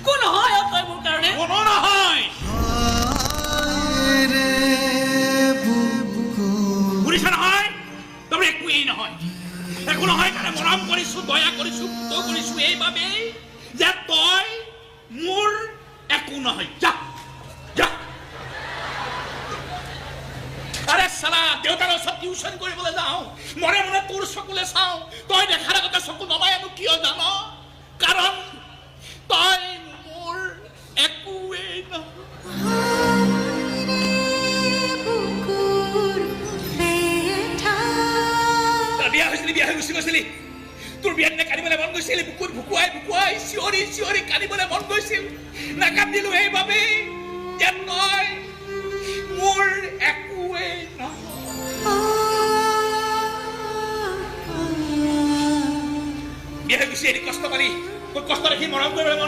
কোন হয় তই মোৰ কাৰণে কোনো নহয় শুনিছা নহয় তুমি একোৱেই নহয় একো নহয় কাৰণে মৰম কৰিছো দয়া কৰিছো পুত কৰিছো এইবাবেই যে তই মোৰ একো নহয় যা যা আৰে সালা দেউতাৰ ওচৰত টিউচন কৰিবলৈ যাওঁ মনে মনে তোৰ চকুলে চাওঁ তই দেখাৰ আগতে চকু নমাই আনো কিয় জান কাৰণ তই মোৰ একোৱেই নহয় বিয়া হৈ গুচি গৈছিলি তোৰ বিয়াত কান্দিবলৈ মন গৈছিল বুকুত ভুকুৱাই চিঞৰি কান্দিবলৈ মন গৈছিল নাকান্দিলো এইবাবেই যে তই মোৰ একোৱেই নহয় বিয়া হৈ গুচি এনে কষ্ট পালি তোৰ কষ্ট দেখি মৰম কৰিবলৈ মন